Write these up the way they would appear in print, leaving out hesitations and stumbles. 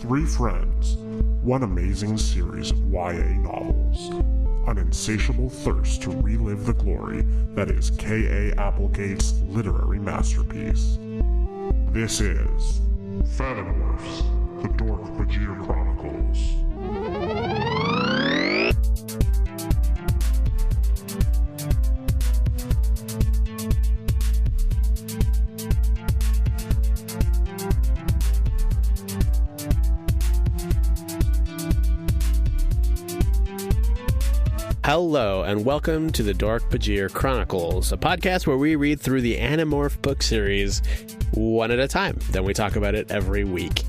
Three friends, one amazing series of YA novels, an insatiable thirst to relive the glory that is K.A. Applegate's literary masterpiece. This is Animorphs, the Dork-Bajir Chronicles. Hello, and welcome to the Dork-Bajir Chronicles, a podcast where we read through the Animorph book series one at a time. Then we talk about it every week.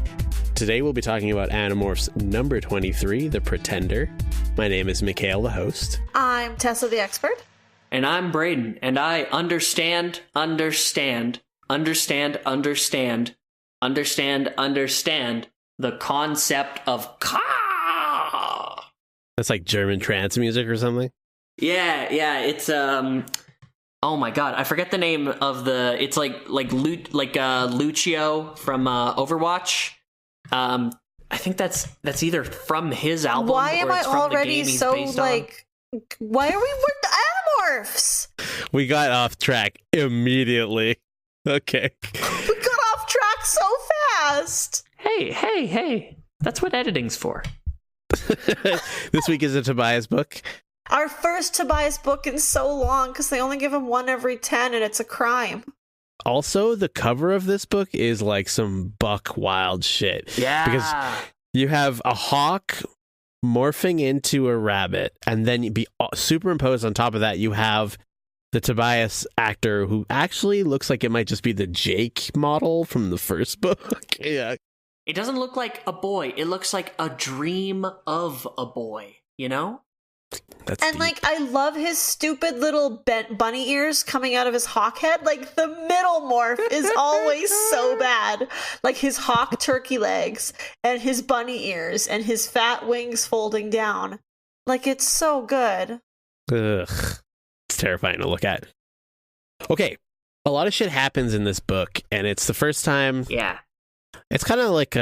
Today we'll be talking about Animorphs number 23, The Pretender. My name is Mikael, the host. I'm Tessa, the expert. And I'm Braden, and I understand the concept of ka. That's like German trance music or something? Yeah, it's oh my god, I forget the name of it's Lucio from Overwatch. I think that's either from his album. Why am I from already the game so he's based on. why are we with the Animorphs? We got off track immediately. Okay. We got off track so fast. Hey, that's what editing's for. This week is a Tobias book. Our first Tobias book in so long, because they only give him one every 10, and it's a crime. Also, the cover of this book is like some buck wild shit. Yeah. Because you have a hawk morphing into a rabbit, and then you be superimposed on top of that, you have the Tobias actor who actually looks like it might just be the Jake model from the first book. Yeah. It doesn't look like a boy. It looks like a dream of a boy, you know? That's And, deep. I love his stupid little bunny ears coming out of his hawk head. Like, the middle morph is always so bad. Like, his hawk turkey legs, and his bunny ears, and his fat wings folding down. Like, it's so good. Ugh. It's terrifying to look at. Okay. A lot of shit happens in this book, and it's the first time... Yeah. It's kind of like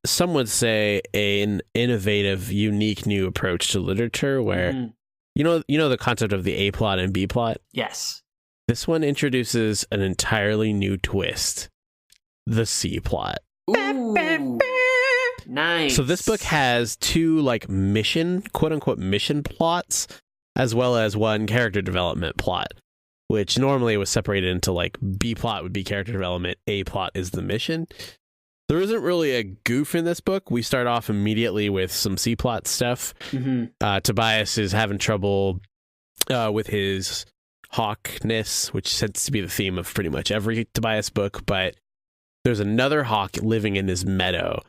some would say an innovative, unique new approach to literature where, you know the concept of the A plot and B plot? Yes. This one introduces an entirely new twist, the C plot. Ooh. Nice. So this book has two quote unquote mission plots, as well as one character development plot, which normally was separated into B plot would be character development, A plot is the mission. There isn't really a goof in this book. We start off immediately with some C plot stuff. Mm-hmm. Tobias is having trouble with his hawkness, which tends to be the theme of pretty much every Tobias book, but there's another hawk living in his meadow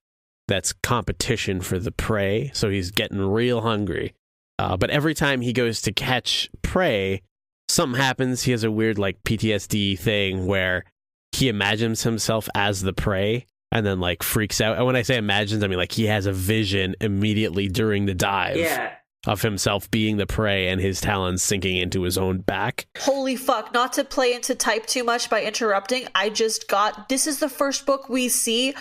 that's competition for the prey, so he's getting real hungry. But every time he goes to catch prey, something happens. He has a weird PTSD thing where he imagines himself as the prey and then freaks out. And when I say imagines, I mean he has a vision immediately during the dive of himself being the prey and his talons sinking into his own back. Holy fuck, not to play into type too much by interrupting, this is the first book we see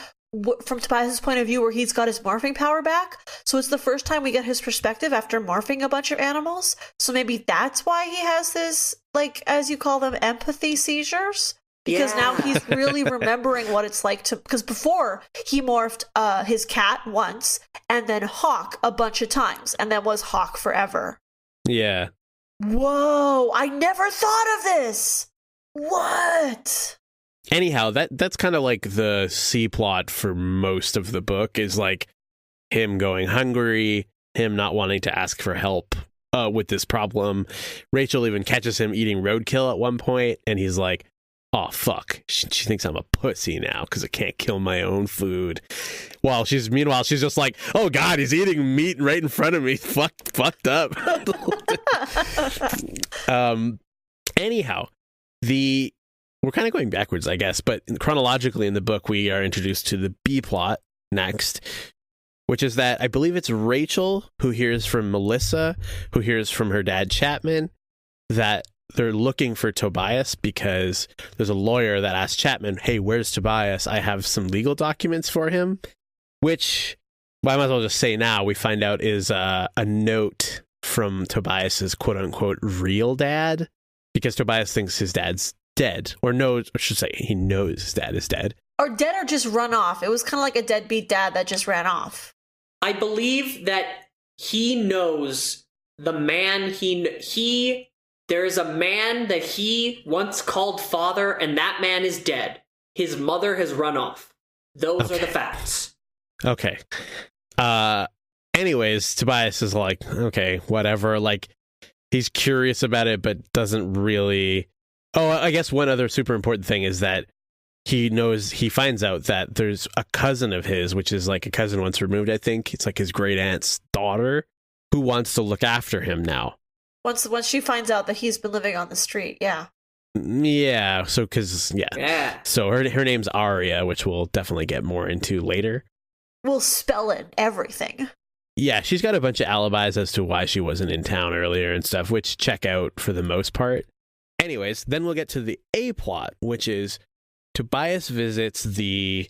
from Tobias' point of view where he's got his morphing power back. So it's the first time we get his perspective after morphing a bunch of animals. So maybe that's why he has this, as you call them, empathy seizures. Because now he's really remembering what it's like to... Because before, he morphed his cat once, and then Hawk a bunch of times, and then was Hawk forever. Yeah. Whoa, I never thought of this! What? Anyhow, that's kind of the C plot for most of the book is him going hungry, him not wanting to ask for help with this problem. Rachel even catches him eating roadkill at one point, and he's like, oh, fuck. She thinks I'm a pussy now because I can't kill my own food. Meanwhile, she's just like, oh, God, he's eating meat right in front of me. Fucked up. Anyhow, we're kind of going backwards, I guess, but chronologically in the book, we are introduced to the B plot next, which is that I believe it's Rachel who hears from Melissa, who hears from her dad, Chapman, that they're looking for Tobias because there's a lawyer that asks Chapman, hey, where's Tobias? I have some legal documents for him. which I might as well just say now, we find out is a note from Tobias's quote-unquote real dad, because Tobias thinks his dad's dead, or knows, or should say he knows his dad is dead. Or dead, or just run off. It was kind of like a deadbeat dad that just ran off. I believe that he knows the man there is a man that he once called father, and that man is dead. His mother has run off. Those are the facts. Okay. Anyways, Tobias is like, okay, whatever. Like, he's curious about it, but doesn't really. Oh, I guess one other super important thing is that he finds out that there's a cousin of his, which is like a cousin once removed, I think. It's like his great aunt's daughter, who wants to look after him now. Once she finds out that he's been living on the street, yeah. Yeah, so So her name's Arya, which we'll definitely get more into later. We'll spell it, everything. Yeah, she's got a bunch of alibis as to why she wasn't in town earlier and stuff, which check out for the most part. Anyways, then we'll get to the A plot, which is Tobias visits the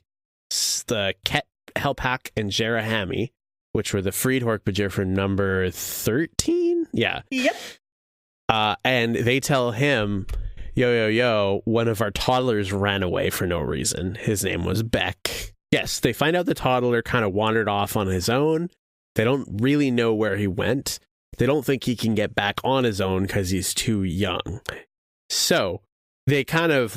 Ket Helpak and Jerahami, which were the freed Dork-Bajir from number 13? Yeah. Yep. And they tell him, yo, one of our toddlers ran away for no reason. His name was Beck. Yes, they find out the toddler kind of wandered off on his own. They don't really know where he went. They don't think he can get back on his own because he's too young. So they kind of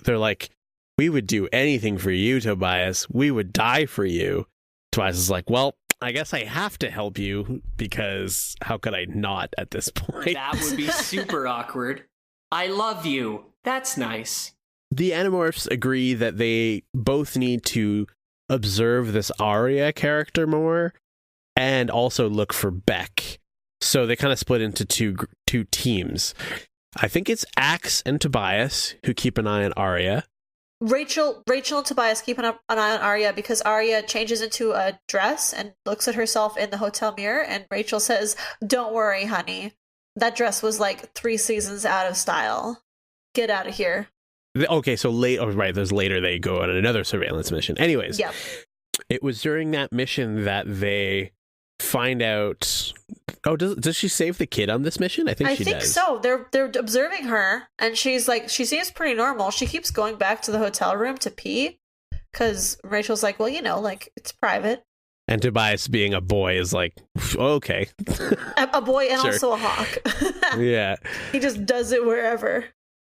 they're like, we would do anything for you, Tobias. We would die for you. Tobias is like, well, I guess I have to help you, because how could I not at this point? That would be super awkward. I love you. That's nice. The Animorphs agree that they both need to observe this Arya character more and also look for Beck. So they kind of split into two teams. I think it's Axe and Tobias who keep an eye on Arya. Rachel and Tobias keep an eye on Arya because Arya changes into a dress and looks at herself in the hotel mirror, and Rachel says, "Don't worry, honey. That dress was like 3 seasons out of style. Get out of here." Okay, so there's later they go on another surveillance mission. Anyways, yep. It was during that mission that they find out. Oh, does she save the kid on this mission? I think she does. I think so. They're observing her, and she's like, she seems pretty normal. She keeps going back to the hotel room to pee, because Rachel's like, well, it's private. And Tobias, being a boy, is like, okay. A boy and sure. Also a hawk. Yeah. He just does it wherever.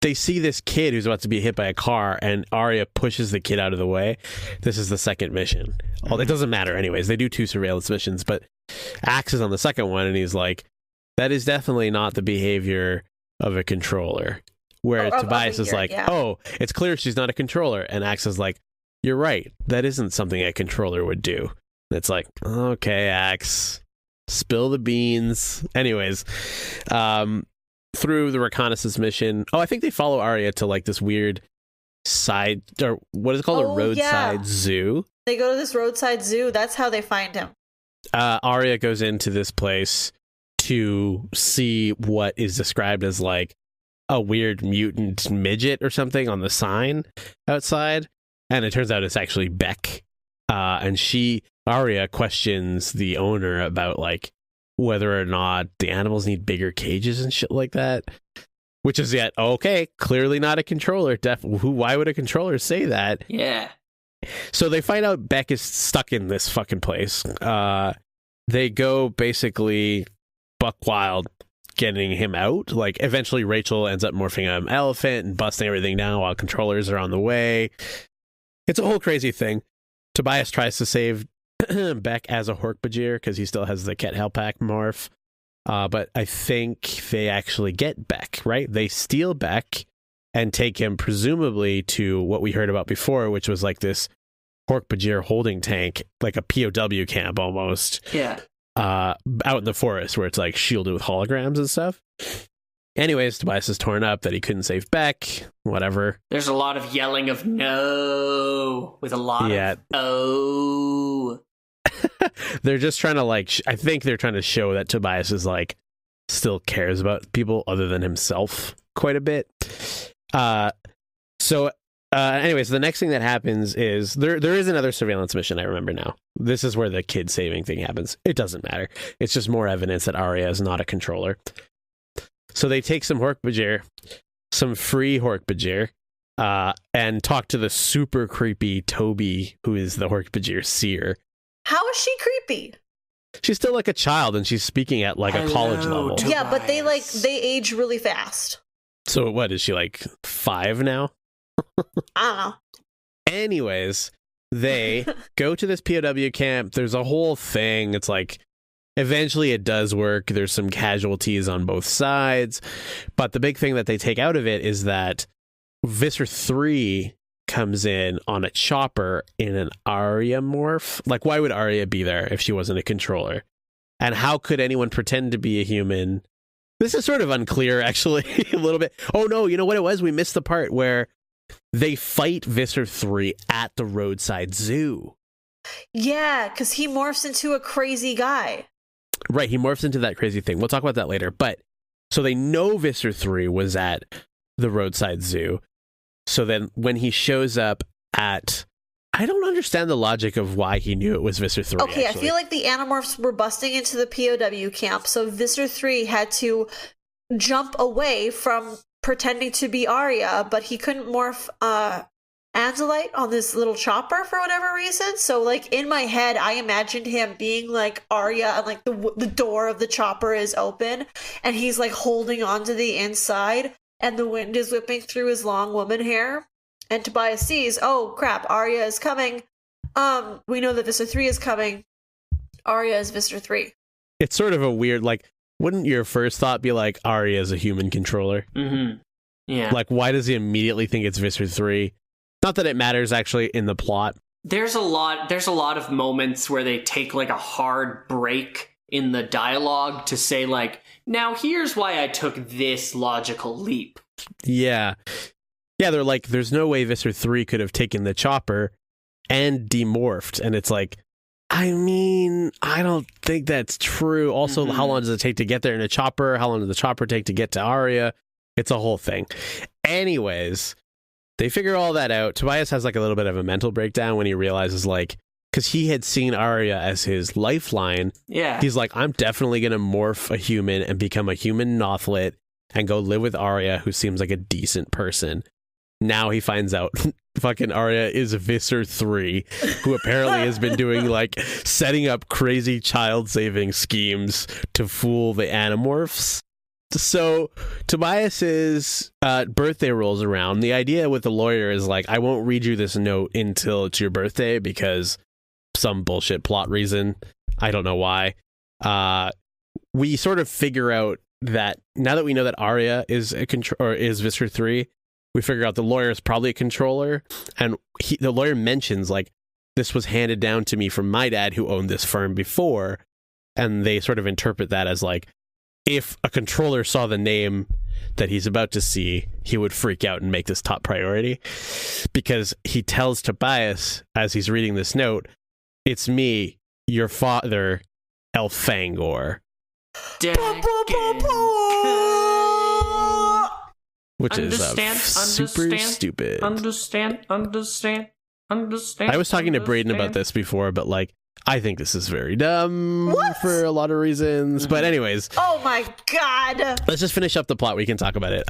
They see this kid who's about to be hit by a car, and Arya pushes the kid out of the way. This is the second mission. Well, it doesn't matter anyways. They do 2 surveillance missions, but Axe is on the second one, and he's like, that is definitely not the behavior of a controller. Where Tobias is like, yeah. Oh, it's clear she's not a controller. And Axe is like, you're right. That isn't something a controller would do. And it's like, okay, Axe, spill the beans. Anyways, through the reconnaissance mission. Oh, I think they follow Arya to like this weird side, or what is it called? A roadside zoo. They go to this roadside zoo. That's how they find him. Arya goes into this place to see what is described as like a weird mutant midget or something on the sign outside. And it turns out it's actually Beck. And Arya questions the owner about like whether or not the animals need bigger cages and shit like that, which is yet okay, clearly not a controller. Why would a controller say that? Yeah. So they find out Beck is stuck in this fucking place. They go basically buck wild getting him out. Like eventually Rachel ends up morphing an elephant and busting everything down while controllers are on the way. It's a whole crazy thing. Tobias tries to save Beck as a Dork-Bajir because he still has the Ket Helpak morph. But I think they actually get Beck, right? They steal Beck and take him presumably to what we heard about before, which was like this Dork-Bajir holding tank, like a POW camp almost. Yeah. Out in the forest where it's like shielded with holograms and stuff. Anyways, Tobias is torn up that he couldn't save Beck, whatever. There's a lot of yelling of no with a lot of oh. They're just trying to I think they're trying to show that Tobias is like still cares about people other than himself quite a bit. So Anyways, the next thing that happens is there is another surveillance mission. I remember now. This is where the kid saving thing happens. It doesn't matter. It's just more evidence that Arya is not a controller. So they take some Dork-Bajir, some free Dork-Bajir, and talk to the super creepy Toby, who is the Dork-Bajir seer. How is she creepy? She's still like a child, and she's speaking at like a college level. Tobias. Yeah, but they age really fast. So what is she, like 5 now? I don't know. Anyways, they go to this POW camp. There's a whole thing. It's like, eventually it does work. There's some casualties on both sides. But the big thing that they take out of it is that Visser 3 comes in on a chopper in an Arya morph. Like, why would Arya be there if she wasn't a controller? And how could anyone pretend to be a human? This is sort of unclear, actually, a little bit. Oh, no, you know what it was? We missed the part where they fight Visser 3 at the roadside zoo. Yeah, because he morphs into a crazy guy. Right, he morphs into that crazy thing. We'll talk about that later. But, so they know Visser 3 was at the roadside zoo. So then when he shows up at... I don't understand the logic of why he knew it was Visser 3. Okay, actually. I feel like the Animorphs were busting into the POW camp, so Visser 3 had to jump away from pretending to be Arya, but he couldn't morph Anzalite on this little chopper for whatever reason. So, like, in my head, I imagined him being like Arya, and like the door of the chopper is open, and he's like holding on to the inside, and the wind is whipping through his long woman hair. And Tobias sees, oh crap, Arya is coming. We know that Visser 3 is coming. Arya is Visser 3. It's sort of a weird, like, wouldn't your first thought be like, Arya is a human controller? Mm-hmm. Yeah. Like, why does he immediately think it's Visser 3? Not that it matters, actually, in the plot. There's a lot of moments where they take like a hard break in the dialogue to say like, now here's why I took this logical leap. Yeah. Yeah, they're like, there's no way Visser 3 could have taken the chopper and demorphed. And it's like, I mean, I don't think that's true. Also, how long does it take to get there in a chopper? How long does the chopper take to get to Arya? It's a whole thing. Anyways, they figure all that out. Tobias has like a little bit of a mental breakdown when he realizes, like, because he had seen Arya as his lifeline. Yeah. He's like, I'm definitely going to morph a human and become a human Nothlit and go live with Arya, who seems like a decent person. Now he finds out fucking Arya is Visser 3, who apparently has been doing, like, setting up crazy child-saving schemes to fool the Animorphs. So Tobias's birthday rolls around. The idea with the lawyer is, like, I won't read you this note until it's your birthday because some bullshit plot reason. I don't know why. We sort of figure out that now that we know that Arya is is Visser 3, we figure out the lawyer is probably a controller, and the lawyer mentions, like, this was handed down to me from my dad who owned this firm before, and they sort of interpret that as, like, if a controller saw the name that he's about to see, he would freak out and make this top priority, because he tells Tobias, as he's reading this note, it's me, your father, Elfangor. Which is super stupid. Understand. I was talking to Braden about this before, but, like, I think this is very dumb for a lot of reasons. But anyways. Oh my god. Let's just finish up the plot. We can talk about it.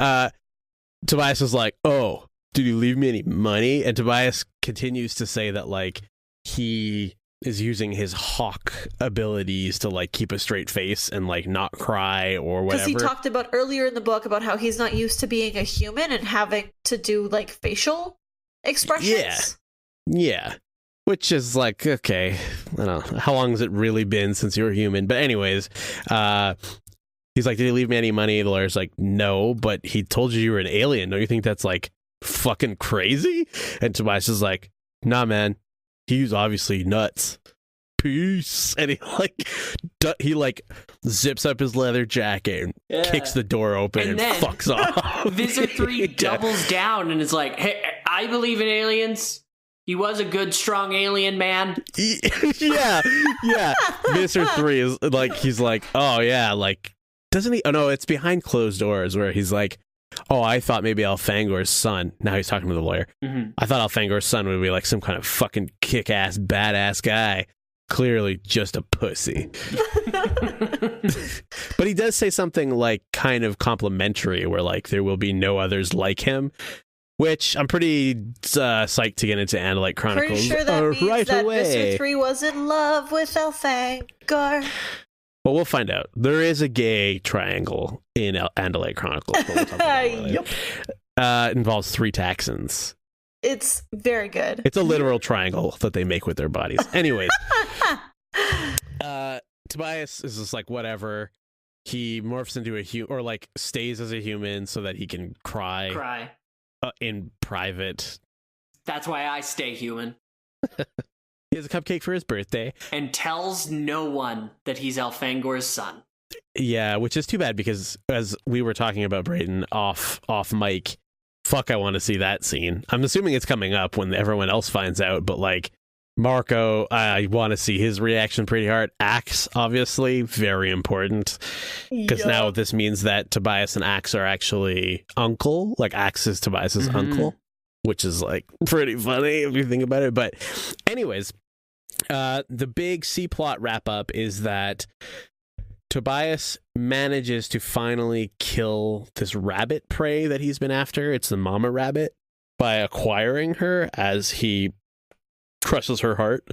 Tobias is like, oh, did you leave me any money? And Tobias continues to say that, like, he is using his hawk abilities to, like, keep a straight face and, like, not cry or whatever. Because he talked about earlier in the book about how he's not used to being a human and having to do, like, facial expressions. Yeah. Which is like, okay, I don't know. How long has it really been since you were human? But anyways, he's like, did he leave me any money? The lawyer's like, no, but he told you were an alien. Don't you think that's, like, fucking crazy? And Tobias is like, nah, man. He's obviously nuts. Peace. And he zips up his leather jacket and kicks the door open and then fucks off. Visser 3 doubles down and is like, hey, I believe in aliens. He was a good, strong alien man. Yeah. Visser 3 is like, he's like, oh yeah, like, doesn't he? Oh no, it's behind closed doors where he's like, oh, I thought maybe Elfangor's son, now he's talking to the lawyer, I thought Elfangor's son would be like some kind of fucking kick-ass, badass guy. Clearly just a pussy. But he does say something like kind of complimentary, where like there will be no others like him, which I'm pretty psyched to get into Andalite Chronicles. Pretty sure that means right that away. Mr. 3 was in love with Elfangor. Well, we'll find out. There is a gay triangle in Andalite Chronicles. But we'll talk about it later. It involves 3 Taxons. It's very good. It's a literal triangle that they make with their bodies. Anyways, Tobias is just like, whatever. He morphs into a human, or like stays as a human so that he can cry. In private. That's why I stay human. He has a cupcake for his birthday. And tells no one that he's Elfangor's son. Yeah, which is too bad, because as we were talking about Brayden off mic, fuck, I want to see that scene. I'm assuming it's coming up when everyone else finds out, but like Marco, I want to see his reaction pretty hard. Axe, obviously, very important, because now this means that Tobias and Axe are actually uncle. Like Axe is Tobias's uncle, which is like pretty funny if you think about it. But anyways, the big C plot wrap up is that Tobias manages to finally kill this rabbit prey that he's been after. It's the mama rabbit, by acquiring her as he crushes her heart,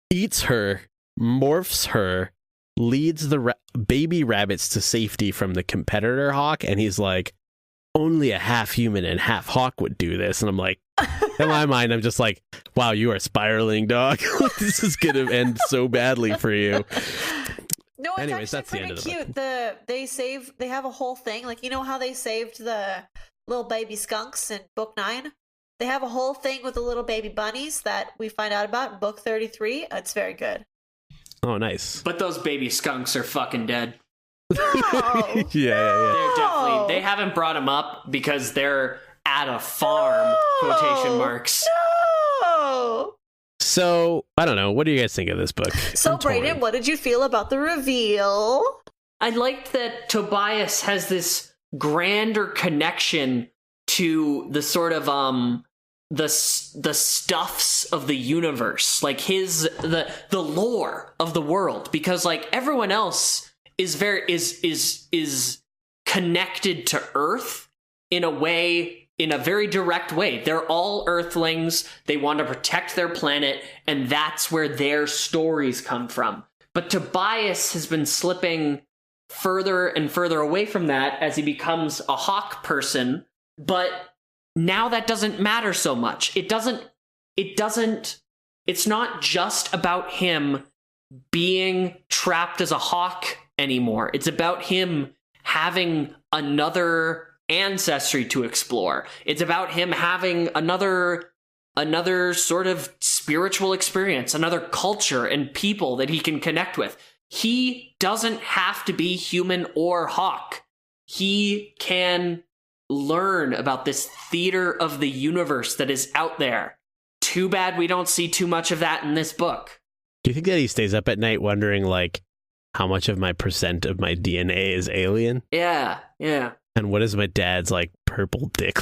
eats her, morphs her, leads the baby rabbits to safety from the competitor hawk, and he's like, only a half human and half hawk would do this. And I'm like, in my mind, I'm just like, wow, you are spiraling, dog. This is gonna end so badly for you. No, it's Anyways, actually that's pretty cute. They have a whole thing, like, you know how they saved the little baby skunks in book 9? They have a whole thing with the little baby bunnies that we find out about in book 33. It's very good. Oh, nice. But those baby skunks are fucking dead. No. Yeah. They're definitely, they haven't brought them up because they're at a farm, quotation marks. No. So, I don't know. What do you guys think of this book? So, Brayden, what did you feel about the reveal? I liked that Tobias has this grander connection to the sort of the stuffs of the universe, like the lore of the world, because like everyone else is connected to Earth in a very direct way. They're all Earthlings. They want to protect their planet, and that's where their stories come from. But Tobias has been slipping further and further away from that as he becomes a hawk person. But now that doesn't matter so much. It's not just about him being trapped as a hawk anymore. It's about him having another ancestry to explore. It's about him having another sort of spiritual experience, another culture and people that he can connect with. He doesn't have to be human or hawk. He can learn about this theater of the universe that is out there. Too bad we don't see too much of that in this book. Do you think that he stays up at night wondering, like, how much of my percent of my DNA is alien? Yeah. And what is my dad's, like, purple dick?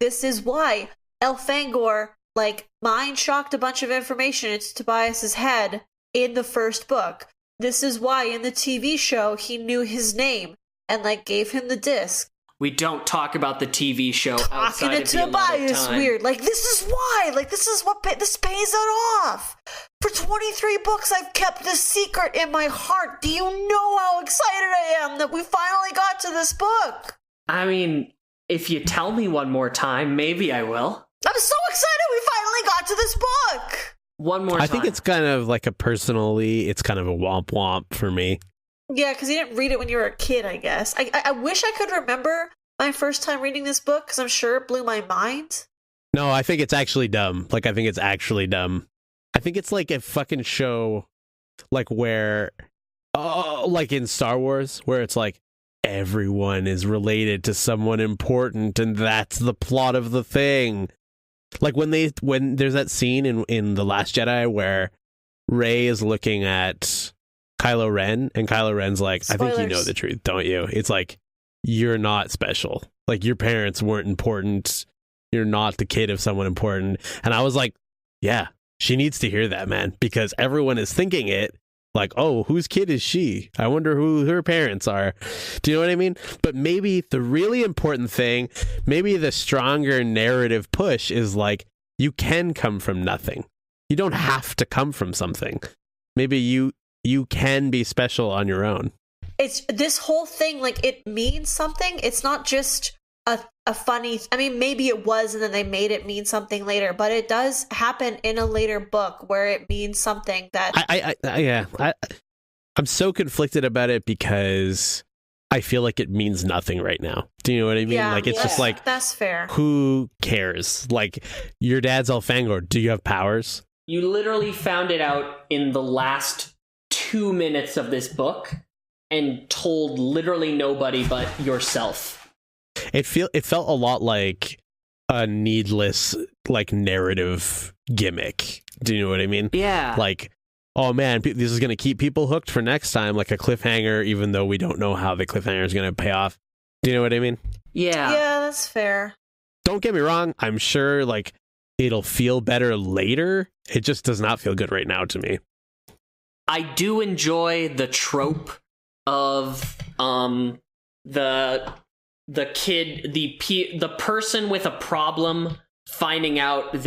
This is why Elfangor, like, mind-shocked a bunch of information into Tobias's head in the first book. This is why in the TV show he knew his name and, like, gave him the disc. We don't talk about the TV show outside Talking of to the Tobias time. weird. Like, this is why. Like, this is what this pays it off. For 23 books, I've kept this secret in my heart. Do you know how excited I am that we finally got to this book? I mean, if you tell me one more time, maybe I will. I'm so excited we finally got to this book. One more time. I think it's kind of like it's kind of a womp womp for me. Yeah, because you didn't read it when you were a kid, I guess. I wish I could remember my first time reading this book, because I'm sure it blew my mind. No, I think it's actually dumb. Like, I think it's actually dumb. I think it's like a fucking show, like where, like in Star Wars, where it's like everyone is related to someone important, and that's the plot of the thing. Like when there's that scene in The Last Jedi where Rey is looking at Kylo Ren, and Kylo Ren's like, I think you know the truth, don't you? It's like, you're not special. Like, your parents weren't important. You're not the kid of someone important. And I was like, yeah, she needs to hear that, man, because everyone is thinking it. Like, oh, whose kid is she? I wonder who her parents are. Do you know what I mean? But maybe the really important thing, maybe the stronger narrative push is like, you can come from nothing. You don't have to come from something. Maybe you can be special on your own. It's this whole thing, like, it means something. It's not just a funny, I mean, maybe it was and then they made it mean something later, but it does happen in a later book where it means something that I'm so conflicted about it because I feel like it means nothing right now. Do you know what I mean? Yeah, like, it's just like, that's fair. Who cares? Like, your dad's Elfangor. Do you have powers? You literally found it out in the last 2 minutes of this book and told literally nobody but yourself. It felt a lot like a needless, like, narrative gimmick. Do you know what I mean? Yeah. Like, oh man, this is going to keep people hooked for next time, like a cliffhanger, even though we don't know how the cliffhanger is going to pay off. Do you know what I mean? Yeah. Yeah, that's fair. Don't get me wrong. I'm sure, like, it'll feel better later. It just does not feel good right now to me. I do enjoy the trope of the kid, the person with a problem finding out that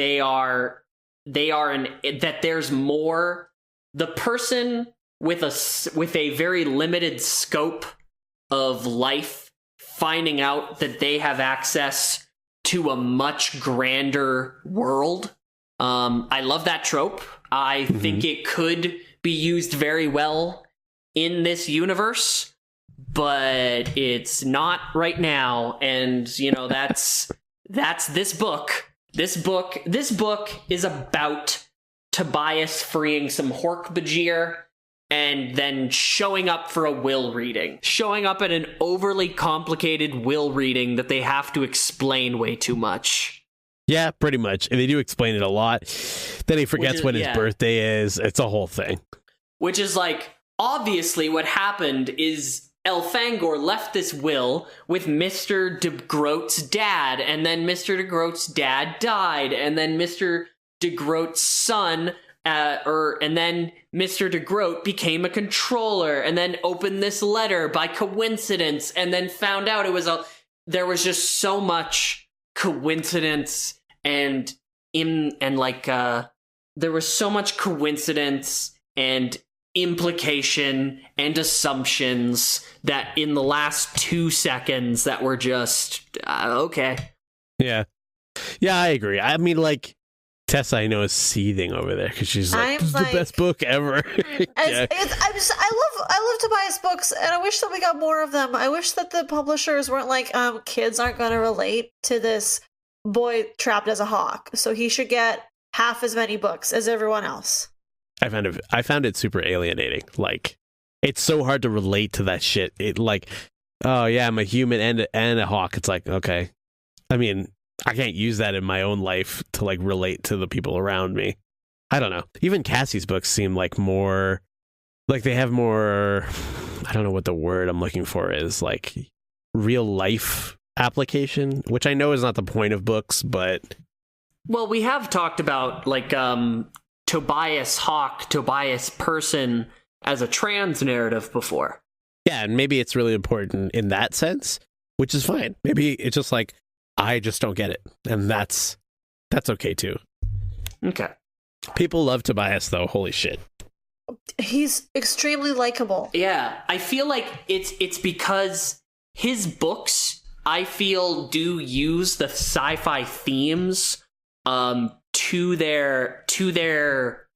there's more. The person with a very limited scope of life finding out that they have access to a much grander world. I love that trope. I think it could be used very well in this universe, but it's not right now. And, you know, that's this book. This book is about Tobias freeing some Dork-Bajir and then showing up for a will reading. Showing up at an overly complicated will reading that they have to explain way too much. Yeah, pretty much. And they do explain it a lot. Then he forgets when his birthday is. It's a whole thing. Which is like, obviously what happened is Elfangor left this will with Mr. de Groot's dad, and then Mr. de Groot's dad died, and then Mr. de Groot's son, and then Mr. de Groot became a controller, and then opened this letter by coincidence, and then found out there was just so much coincidence and there was so much coincidence and implication and assumptions that in the last 2 seconds that were just okay. Yeah, I agree. I mean, like, Tessa, I know, is seething over there because she's like, "This is the best book ever." I love Tobias books, and I wish that we got more of them. I wish that the publishers weren't like, kids aren't going to relate to this boy trapped as a hawk, so he should get half as many books as everyone else. I found it super alienating. Like, it's so hard to relate to that shit. It, like, oh yeah, I'm a human and a hawk. It's like, okay. I mean, I can't use that in my own life to, like, relate to the people around me. I don't know. Even Cassie's books seem like more, like, they have more, I don't know what the word I'm looking for is, like, real life application, which I know is not the point of books, but... Well, we have talked about, like, Tobias Hawk, Tobias Person as a trans narrative before. Yeah, and maybe it's really important in that sense, which is fine. Maybe it's just like, I just don't get it. And that's okay too. Okay. People love Tobias though, holy shit. He's extremely likable. Yeah, I feel like it's because his books, I feel, do use the sci-fi themes to their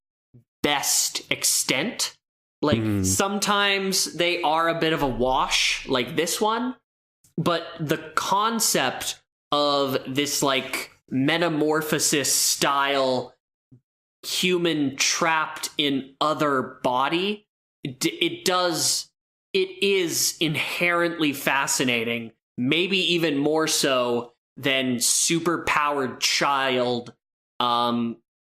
best extent. Like, sometimes they are a bit of a wash, like this one, but the concept of this, like, metamorphosis style human trapped in other body, it is inherently fascinating, maybe even more so than superpowered child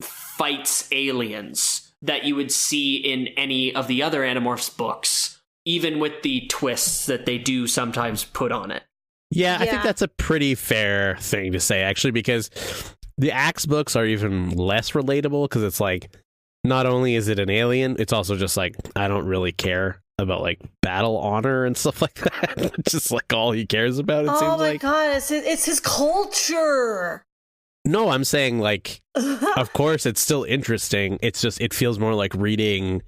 fights aliens that you would see in any of the other Animorphs books. even with the twists that they do sometimes put on it. Yeah, I think that's a pretty fair thing to say, actually, because the Axe books are even less relatable, because it's like, not only is it an alien, it's also just like, I don't really care about like battle honor and stuff like that. It's just like all he cares about, it seems like. Oh my god, it's his culture. No, I'm saying like, of course it's still interesting. It's just, it feels more like reading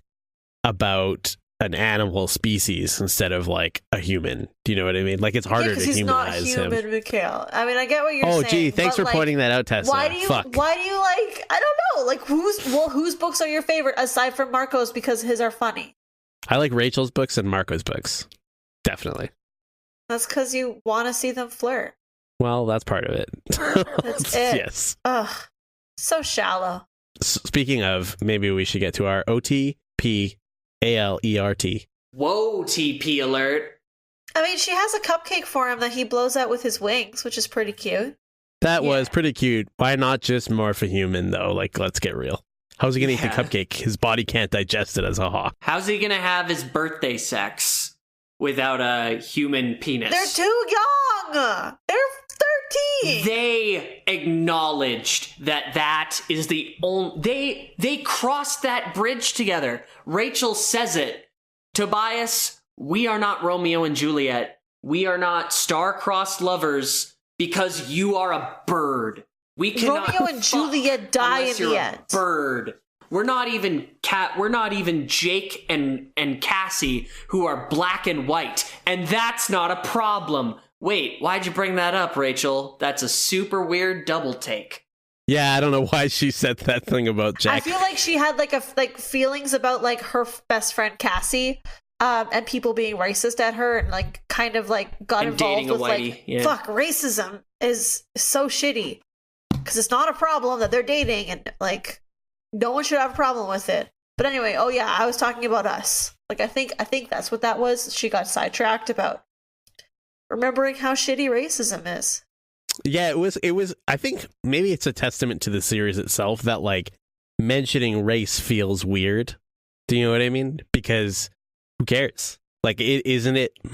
about an animal species instead of like a human. Do you know what I mean? Like, it's harder to humanize he's not human, him. Mikael. I mean, I get what you're saying. Oh, gee, thanks for like, pointing that out, Tessa. Why do you like? I don't know. Like, whose books are your favorite aside from Marco's, because his are funny? I like Rachel's books and Marco's books. Definitely. That's because you want to see them flirt. Well, that's part of it. That's it. Yes. Ugh. So shallow. Speaking of, maybe we should get to our OTP Alert. Whoa, TP alert. I mean, she has a cupcake for him that he blows out with his wings, which is pretty cute. That was pretty cute. Why not just morph a human, though? Like, let's get real. How's he going to eat the cupcake? His body can't digest it as a hawk. How's he going to have his birthday sex without a human penis? They're too young! They're 13! They acknowledged that is the only... They crossed that bridge together. Rachel says it. Tobias, we are not Romeo and Juliet. We are not star-crossed lovers because you are a bird. We cannot Romeo and Juliet die in the end. Bird. We're not even Jake and Cassie, who are black and white, and that's not a problem. Wait, why'd you bring that up, Rachel? That's a super weird double take. Yeah, I don't know why she said that thing about Jack. I feel like she had like feelings about like her best friend Cassie, and people being racist at her, and like kind of like got involved with like fuck, racism is so shitty. Because it's not a problem that they're dating, and like no one should have a problem with it. But anyway, oh yeah, I was talking about us. Like I think that's what that was. She got sidetracked about remembering how shitty racism is. Yeah, it was. I think maybe it's a testament to the series itself that like mentioning race feels weird. Do you know what I mean? Because who cares? Like, isn't it a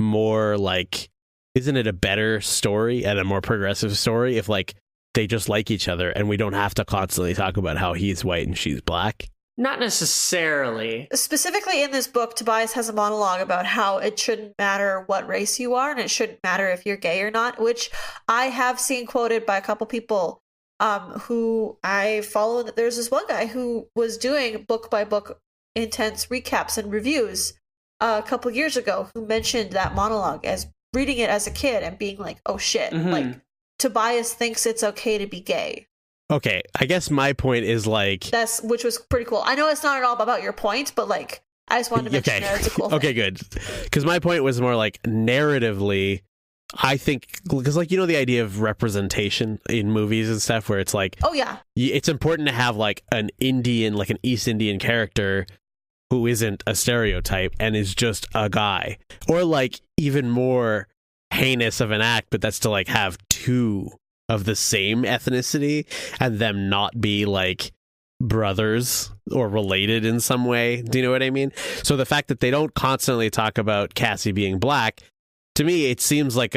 better story and a more progressive story if like they just like each other and we don't have to constantly talk about how he's white and she's black? Not necessarily. Specifically in this book, Tobias has a monologue about how it shouldn't matter what race you are, and it shouldn't matter if you're gay or not, which I have seen quoted by a couple people who I follow. There's this one guy who was doing book by book intense recaps and reviews a couple years ago who mentioned that monologue as reading it as a kid and being like, oh shit, like Tobias thinks it's okay to be gay. Okay, I guess my point is like... which was pretty cool. I know it's not at all about your point, but like, I just wanted to mention that it's a cool thing. Okay, good. Because my point was more like narratively, I think, because like, you know, the idea of representation in movies and stuff where it's like... Oh, yeah. It's important to have like an Indian, like an East Indian character who isn't a stereotype and is just a guy. Or like even more heinous of an act, but that's to like have two of the same ethnicity and them not be like brothers or related in some way. Do you know what I mean? So the fact that they don't constantly talk about Cassie being black, to me it seems like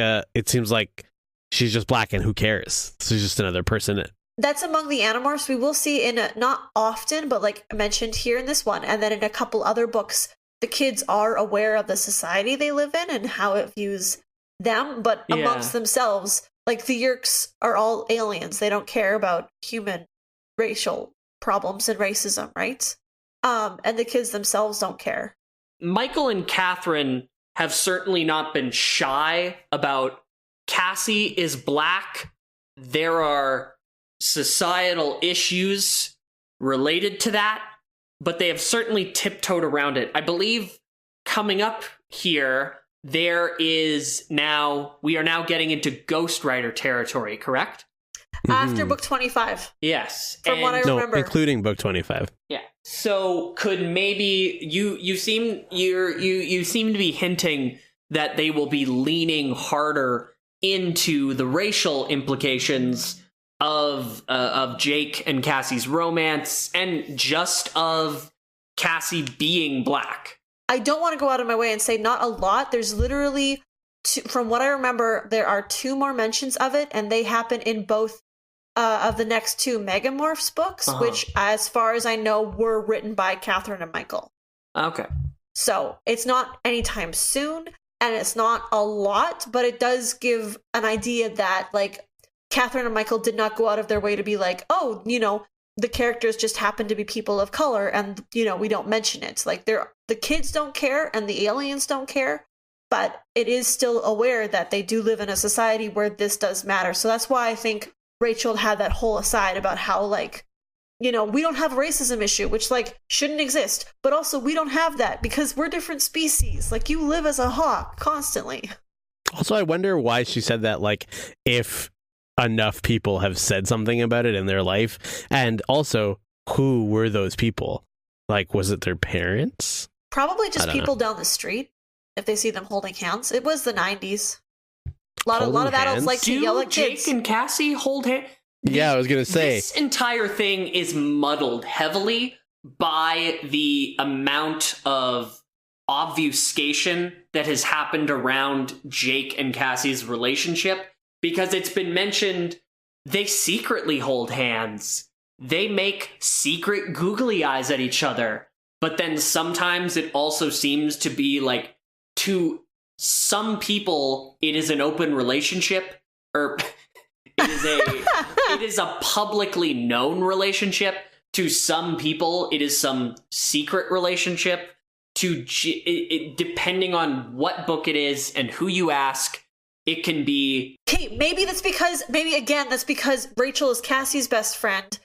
she's just black and who cares? She's just another person. That's among the Animorphs. We will see not often, but like mentioned here in this one, and then in a couple other books, the kids are aware of the society they live in and how it views them, but amongst themselves, like the Yerks are all aliens. They don't care about human racial problems and racism, right? And the kids themselves don't care. Mikael and Catherine have certainly not been shy about Cassie is black. There are societal issues related to that, but they have certainly tiptoed around it. I believe coming up here, we are now getting into Ghostwriter territory, correct? After book 25. Yes. From what I remember. Including book 25. Yeah. So could maybe you seem to be hinting that they will be leaning harder into the racial implications of Jake and Cassie's romance and just of Cassie being black. I don't want to go out of my way and say not a lot. There's literally, from what I remember, there are 2 more mentions of it, and they happen in both of the next 2 Megamorphs books, which, as far as I know, were written by Catherine and Michael. Okay. So it's not anytime soon, and it's not a lot, but it does give an idea that, like, Catherine and Michael did not go out of their way to be like, oh, you know, the characters just happen to be people of color, and, you know, we don't mention it. Like, the kids don't care, and the aliens don't care, but it is still aware that they do live in a society where this does matter. So that's why I think Rachel had that whole aside about how, like, you know, we don't have a racism issue, which, like, shouldn't exist. But also, we don't have that because we're different species. Like, you live as a hawk constantly. Also, I wonder why she said that, like, if enough people have said something about it in their life. And also, who were those people? Like, was it their parents? Probably just people know. down the street, if they see them holding hands. It was the 90s. A lot of adults hands? like to yell at kids. Jake and Cassie hold hands? Yeah, I was going to say. This entire thing is muddled heavily by the amount of obfuscation that has happened around Jake and Cassie's relationship, because it's been mentioned they secretly hold hands. They make secret googly eyes at each other. But then sometimes it also seems to be like, to some people, it is an open relationship, or it is a publicly known relationship. To some people, it is some secret relationship. Depending on what book it is and who you ask, it can be. Okay, maybe that's because Rachel is Cassie's best friend,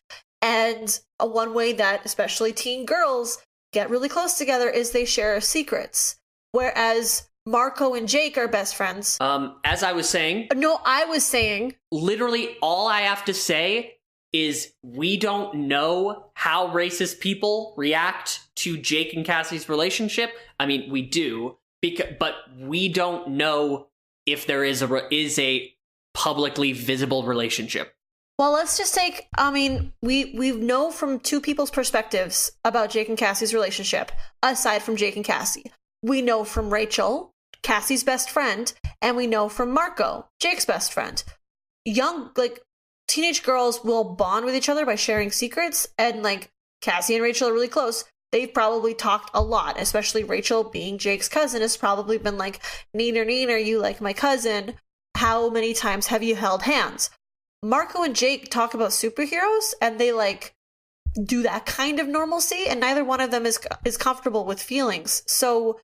and one way that especially teen girls get really close together is they share secrets. Whereas Marco and Jake are best friends. As I was saying. No, I was saying. Literally, all I have to say is we don't know how racist people react to Jake and Cassie's relationship. I mean, we do, but we don't know if there is a publicly visible relationship. Well, let's just take, I mean, we know from 2 people's perspectives about Jake and Cassie's relationship, aside from Jake and Cassie. We know from Rachel, Cassie's best friend, and we know from Marco, Jake's best friend. Teenage girls will bond with each other by sharing secrets, and, like, Cassie and Rachel are really close. They've probably talked a lot, especially Rachel being Jake's cousin has probably been like, Neener, you like my cousin? How many times have you held hands? Marco and Jake talk about superheroes, and they, like, do that kind of normalcy, and neither one of them is comfortable with feelings. So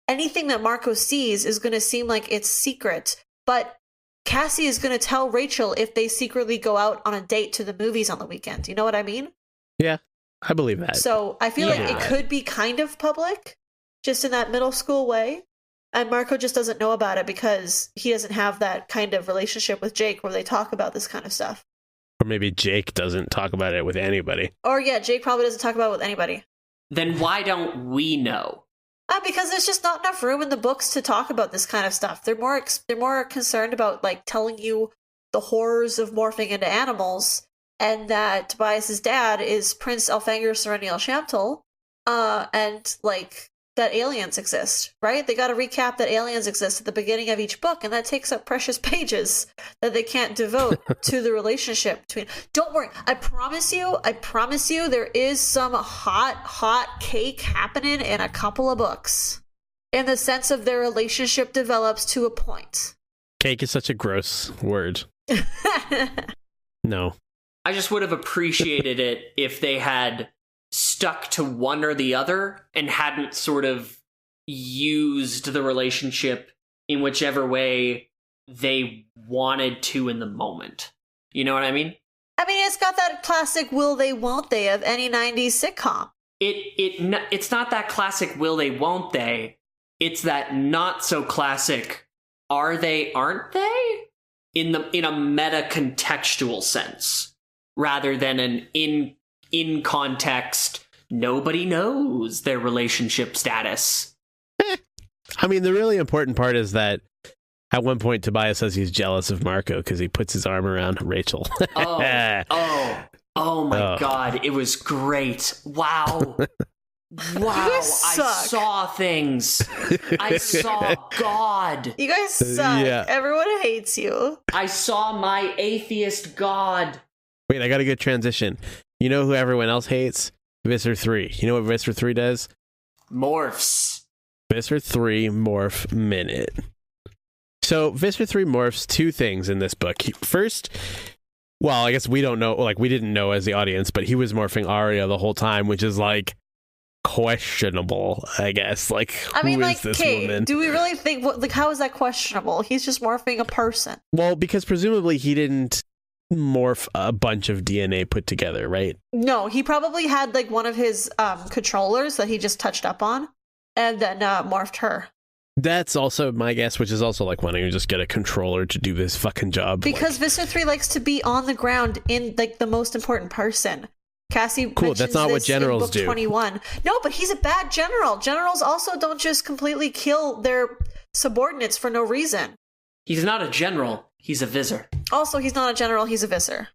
anything that Marco sees is going to seem like it's secret, but Cassie is going to tell Rachel if they secretly go out on a date to the movies on the weekend. You know what I mean? Yeah, I believe that. So I feel like it could be kind of public, just in that middle school way. And Marco just doesn't know about it because he doesn't have that kind of relationship with Jake where they talk about this kind of stuff. Or maybe Jake doesn't talk about it with anybody. Or yeah, Jake probably doesn't talk about it with anybody. Then why don't we know? Because there's just not enough room in the books to talk about this kind of stuff. They're more concerned about, like, telling you the horrors of morphing into animals, and that Tobias's dad is Prince Elfangor Serenial Shamtel, and, like, that aliens exist, right? They got to recap that aliens exist at the beginning of each book, and that takes up precious pages that they can't devote to the relationship between. Don't worry, I promise you, there is some hot cake happening in a couple of books, in the sense of their relationship develops to a point. Cake is such a gross word. No. I just would have appreciated it if they had stuck to one or the other and hadn't sort of used the relationship in whichever way they wanted to in the moment. You know what I mean? I mean, it's got that classic will they, won't they of any 90s sitcom. It's not that classic will they, won't they. It's that not so classic are they, aren't they? In a meta contextual sense, rather than an in context, nobody knows their relationship status. I mean, the really important part is that at one point Tobias says he's jealous of Marco because he puts his arm around Rachel. Oh my God, it was great. Wow. Wow, I suck. saw things. I saw God. You guys suck. Yeah. Everyone hates you. I saw my atheist God. Wait, I got a good transition. You know who everyone else hates? Visser 3. You know what Visser 3 does? Morphs. Visser 3 Morph Minute. So, Visser 3 morphs two things in this book. First, well, I guess we don't know, like, we didn't know as the audience, but he was morphing Arya the whole time, which is, like, questionable, I guess. Like, I mean, who like, is this okay, woman? do we really think, like, how is that questionable? He's just morphing a person. Well, because presumably he didn't morph a bunch of DNA put together, right? No, he probably had, like, one of his controllers that he just touched up on and then morphed her. That's also my guess, which is also like, why don't you just get a controller to do this fucking job? Because Visser 3 likes to be on the ground in, like, the most important person. Cassie Cool, that's not what generals in book do. 21. No, but he's a bad general. Generals also don't just completely kill their subordinates for no reason. He's not a general. He's a visor. Also, he's not a general, he's a visor.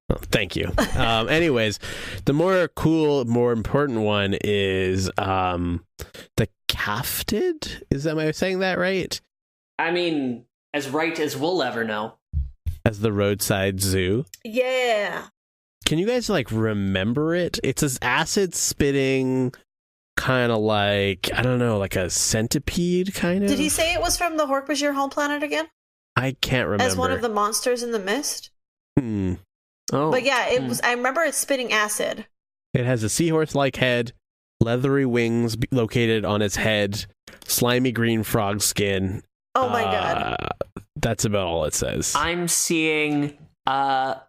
Oh, thank you. Anyways, the more cool, more important one is the Caftid? Am I saying that right? I mean, as right as we'll ever know. As the roadside zoo. Yeah. Can you guys, like, remember it? It's this acid-spitting, kind of like, I don't know, like a centipede, kind of? Did he say it was from the Dork-Bajir home planet again? I can't remember. As one of the monsters in the mist? Oh. But yeah, it was. I remember it spitting acid. It has a seahorse-like head, leathery wings located on its head, slimy green frog skin. Oh my god. That's about all it says. I'm seeing a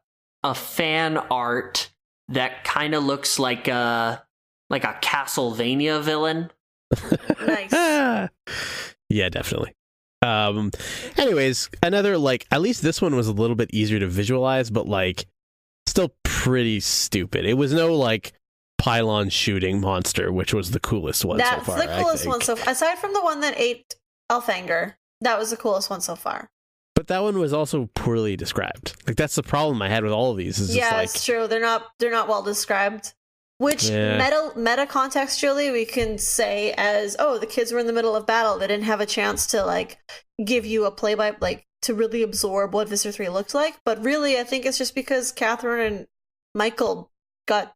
fan art that kind of looks like a Castlevania villain. Nice. Yeah, definitely. Anyways, another, like, at least this one was a little bit easier to visualize, but, like, still pretty stupid. It was no, like, pylon shooting monster, which was the coolest one That's so far. the coolest one so far. Aside from the one that ate Elfanger, that was the coolest one so far. But that one was also poorly described. Like, that's the problem I had with all of these. Is Yeah, just like, it's true. They're not well described. Which meta contextually we can say as, oh, the kids were in the middle of battle. They didn't have a chance to, like, give you a play by, like, to really absorb what Visser 3 looked like. But really, I think it's just because Catherine and Mikael got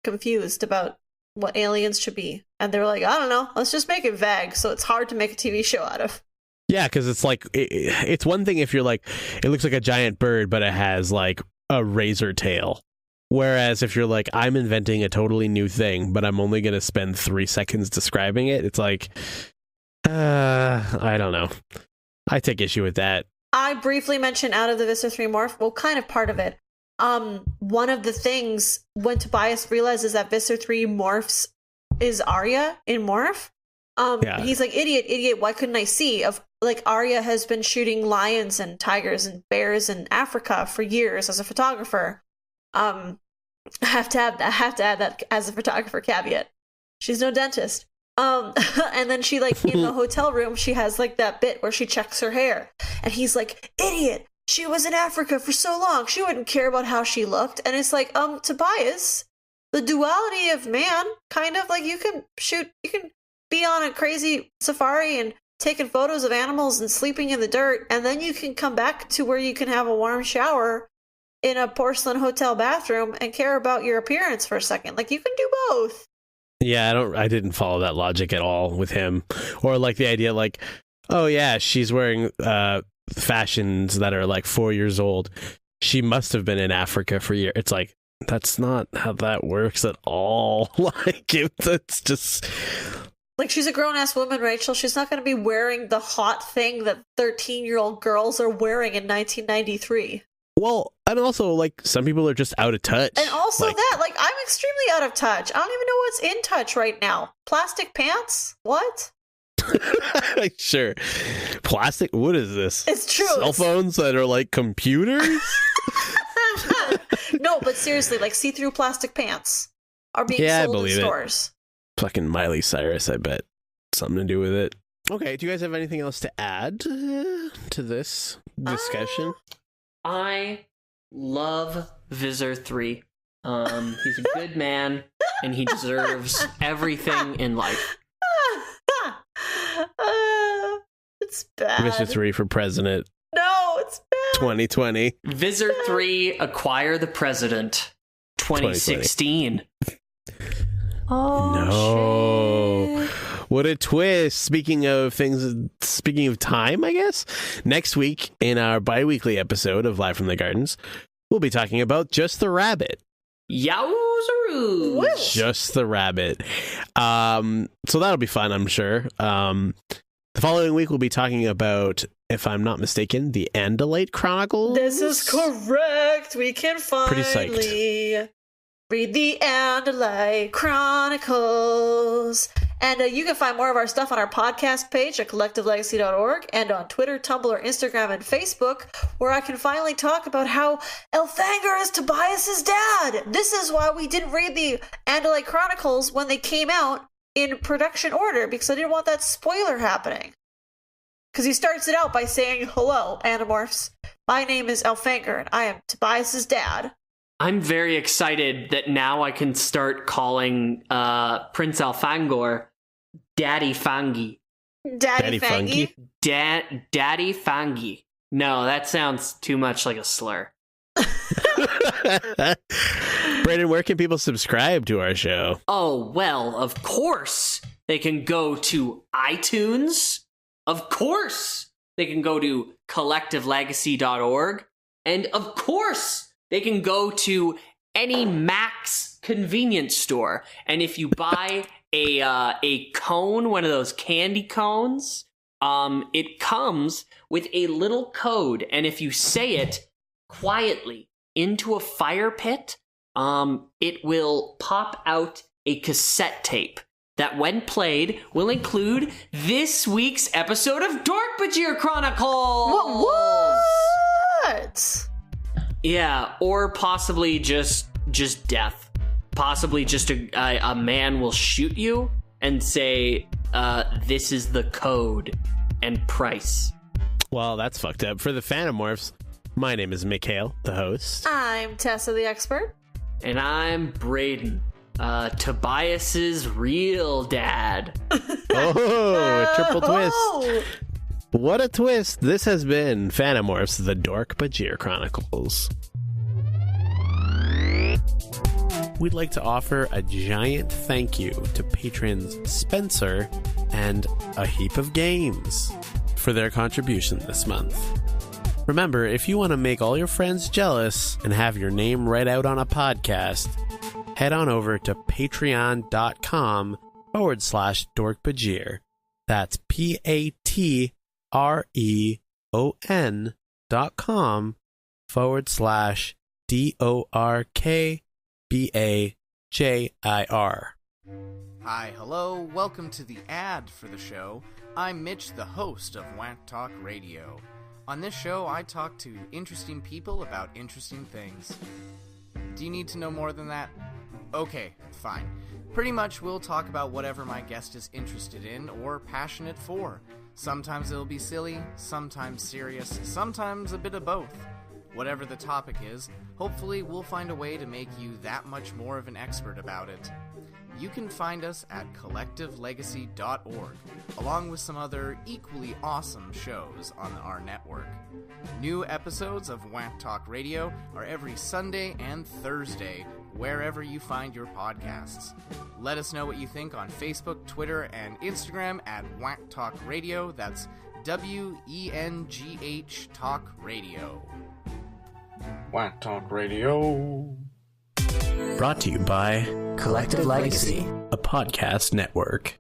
confused about what aliens should be. And they were like, I don't know, let's just make it vague so it's hard to make a TV show out of. yeah, because it's like, it's one thing if you're like, it looks like a giant bird, but it has, like, a razor tail. Whereas if you're like, I'm inventing a totally new thing, but I'm only going to spend 3 seconds describing it, it's like, I don't know. I take issue with that. I briefly mentioned out of the Visser 3 morph, well, kind of part of it. One of the things when Tobias realizes that Visser 3 morphs is Arya in Morph, he's like, idiot, why couldn't I see? Like, Arya has been shooting lions and tigers and bears in Africa for years as a photographer. I have to add that as a photographer caveat. She's no dentist. And then she, like, in the hotel room, she has, like, that bit where she checks her hair. And he's like, idiot, she was in Africa for so long. She wouldn't care about how she looked. And it's like, Tobias, the duality of man, kind of like, you can be on a crazy safari and taking photos of animals and sleeping in the dirt. And then you can come back to where you can have a warm shower in a porcelain hotel bathroom and care about your appearance for a second. Like, you can do both. Yeah, I didn't follow that logic at all with him. Or like the idea like, oh yeah, she's wearing fashions that are like 4 years old. She must have been in Africa for years. It's like, that's not how that works at all. Like, it's just... Like, she's a grown-ass woman, Rachel. She's not going to be wearing the hot thing that 13-year-old girls are wearing in 1993. Well, and also, like, some people are just out of touch. And also I'm extremely out of touch. I don't even know what's in touch right now. Plastic pants? What? Sure. Plastic? What is this? It's true. Cell phones that are like computers? No, but seriously, like, see-through plastic pants are being sold in stores. Fucking Miley Cyrus, I bet. Something to do with it. Okay, do you guys have anything else to add to this discussion? I love Visser 3. He's a good man. and he deserves everything in life. It's bad. Mr. 3 for president. No, it's bad. 2020. Visor 3, acquire the president. 2016. Oh, No. shit. What a twist. Speaking of time, I guess, next week in our bi-weekly episode of Live from the Gardens, we'll be talking about Just the Rabbit. Yowzeroo! Woo. Just the Rabbit. So that'll be fun, I'm sure. The following week, we'll be talking about, if I'm not mistaken, the Andalite Chronicles. This is correct. We can finally read the Andalite Chronicles. And you can find more of our stuff on our podcast page at collectivelegacy.org and on Twitter, Tumblr, Instagram, and Facebook, where I can finally talk about how Elfangor is Tobias's dad. This is why we didn't read the Andalite Chronicles when they came out in production order, because I didn't want that spoiler happening. Because he starts it out by saying, "Hello, Animorphs. My name is Elfangor, and I am Tobias's dad." I'm very excited that now I can start calling Prince Elfangor Daddy Fangi. Daddy Fangy? Daddy Fangi. No, that sounds too much like a slur. Brandon, where can people subscribe to our show? Oh, well, of course they can go to iTunes. Of course they can go to collectivelegacy.org. And of course they can go to any Mac's convenience store. And if you buy a cone, one of those candy cones, it comes with a little code. And if you say it quietly into a fire pit, it will pop out a cassette tape that, when played, will include this week's episode of Dork-Bajir Chronicles. What? Yeah, or possibly just death. Possibly just a man will shoot you and say, this is the code and price. Well, that's fucked up. For the Animorphs, my name is Mikael, the host. I'm Tessa, the expert. And I'm Braden, Tobias's real dad. Oh, a triple twist. Oh. What a twist. This has been Animorphs, the Dork-Bajir Chronicles. We'd like to offer a giant thank you to patrons Spencer and A Heap of Games for their contribution this month. Remember, if you want to make all your friends jealous and have your name read out on a podcast, head on over to patreon.com/Dork-Bajir. That's patreon.com/DORKBAJIR. Hi, hello, welcome to the ad for the show. I'm Mitch, the host of Wank Talk Radio. On this show, I talk to interesting people about interesting things. Do you need to know more than that? Okay, fine. Pretty much we'll talk about whatever my guest is interested in or passionate for. Sometimes it'll be silly, sometimes serious, sometimes a bit of both. Whatever the topic is, hopefully we'll find a way to make you that much more of an expert about it. You can find us at collectivelegacy.org, along with some other equally awesome shows on our network. New episodes of Wank Talk Radio are every Sunday and Thursday, wherever you find your podcasts. Let us know what you think on Facebook, Twitter, and Instagram at Wank Talk Radio. That's WENGH Talk Radio. Wank Talk Radio. Brought to you by Collective Legacy. a podcast network.